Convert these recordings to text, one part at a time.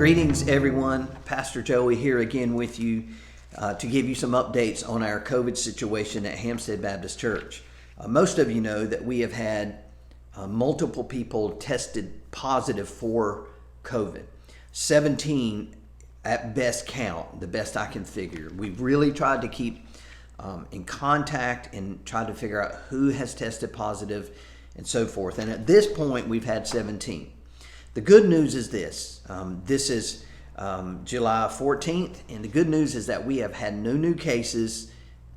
Greetings, everyone. Pastor Joey here again with you to give you some updates on our COVID situation at Hampstead Baptist Church. Most of you know that we have had multiple people tested positive for COVID. 17 at best count, the best I can figure. We've really tried to keep in contact and tried to figure out who has tested positive and so forth. And at this point, we've had 17. The good news is this. This is July 14th, and the good news is that we have had no new cases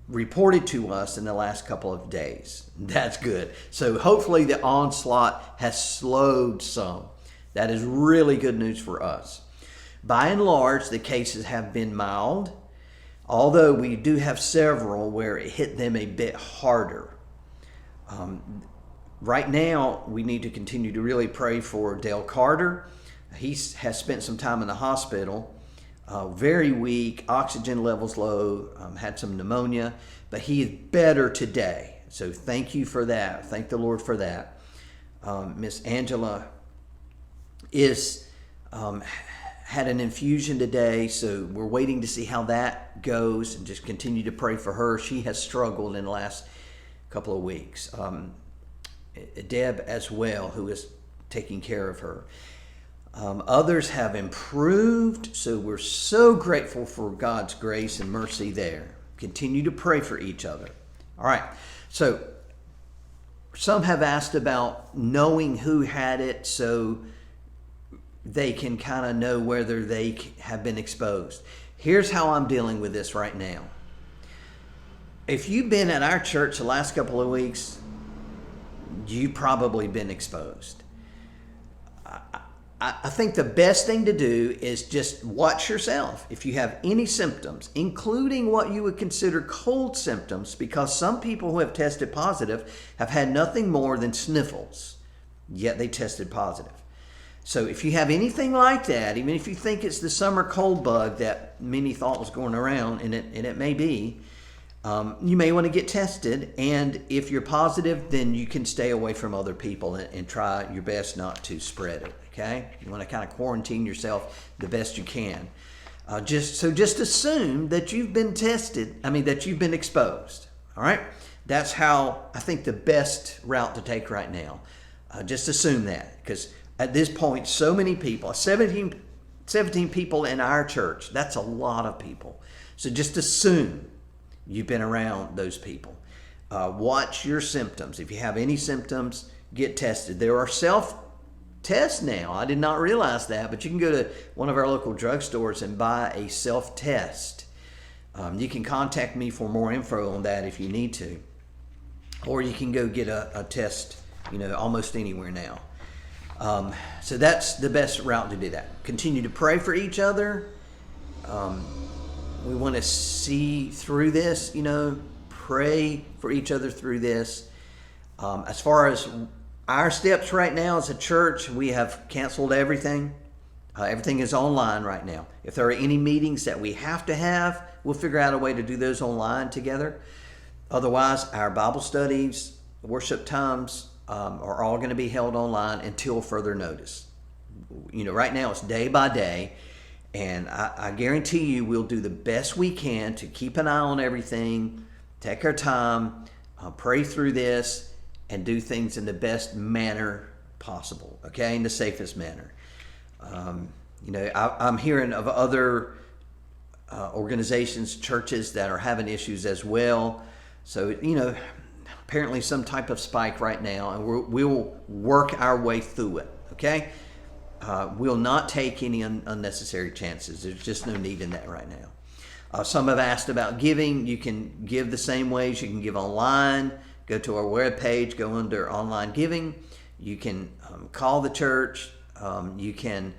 reported to us in the last couple of days. That's good. So hopefully the onslaught has slowed some. That is really good news for us. By and large, the cases have been mild, although we do have several where it hit them a bit harder. Right now, we need to continue to really pray for Dale Carter. He has spent some time in the hospital, very weak, oxygen levels low, had some pneumonia, but he is better today. So thank you for that. Thank the Lord for that. Miss Angela had an infusion today, so we're waiting to see how that goes and just continue to pray for her. She has struggled in the last couple of weeks. Deb as well, who is taking care of her. Others have improved, so we're so grateful for God's grace and mercy there. Continue to pray for each other. All right, so some have asked about knowing who had it so they can kind of know whether they have been exposed. Here's how I'm dealing with this right now. If you've been at our church the last couple of weeks, you've probably been exposed. I think the best thing to do is just watch yourself. If you have any symptoms, including what you would consider cold symptoms, because some people who have tested positive have had nothing more than sniffles, yet they tested positive. So if you have anything like that, even if you think it's the summer cold bug that many thought was going around, and it may be, you may want to get tested, and if you're positive, then you can stay away from other people and try your best not to spread it, okay? You want to kind of quarantine yourself the best you can. Just assume that you've been that you've been exposed, all right? That's how I think the best route to take right now. Just assume that, because at this point, so many people, 17 people in our church, that's a lot of people. So just assume you've been around those people. Watch your symptoms. If you have any symptoms, get tested. There are self-tests now. I did not realize that, but you can go to one of our local drugstores and buy a self-test. You can contact me for more info on that if you need to. Or you can go get a test, almost anywhere now. So that's the best route to do that. Continue to pray for each other. We want to see through this, pray for each other through this. As far as our steps right now as a church, we have canceled everything. Everything is online right now. If there are any meetings that we have to have, we'll figure out a way to do those online together. Otherwise, our Bible studies, worship times are all going to be held online until further notice. Right now it's day by day. And I guarantee you we'll do the best we can to keep an eye on everything, take our time, pray through this, and do things in the best manner possible, okay, in the safest manner. I'm hearing of other organizations, churches that are having issues as well. So, apparently some type of spike right now, and we'll work our way through it, okay? We'll not take any unnecessary chances. There's just no need in that right now. Some have asked about giving. You can give the same ways. You can give online. Go to our webpage. Go under online giving. You can call the church. You can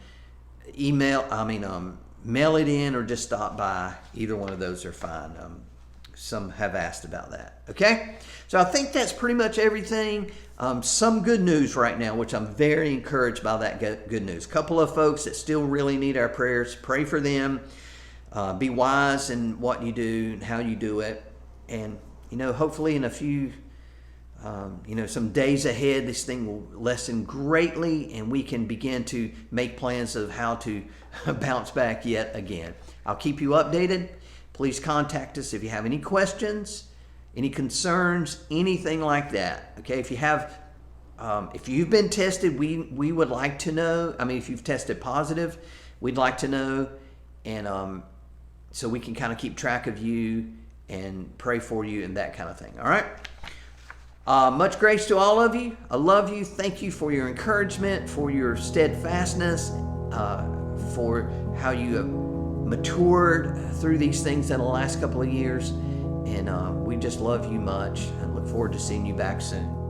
mail it in, or just stop by. Either one of those are fine. Some have asked about that. Okay? So I think that's pretty much everything. Some good news right now, which I'm very encouraged by that good news. A couple of folks that still really need our prayers. Pray for them. Be wise in what you do and how you do it. And, hopefully in a few some days ahead, this thing will lessen greatly, and we can begin to make plans of how to bounce back yet again. I'll keep you updated. Please contact us if you have any questions, any concerns, anything like that. Okay, if you've been tested, we would like to know. I mean, if you've tested positive, we'd like to know, and so we can kind of keep track of you and pray for you and that kind of thing. All right. Much grace to all of you. I love you. Thank you for your encouragement, for your steadfastness, for how you have matured through these things in the last couple of years. And we just love you much and look forward to seeing you back soon.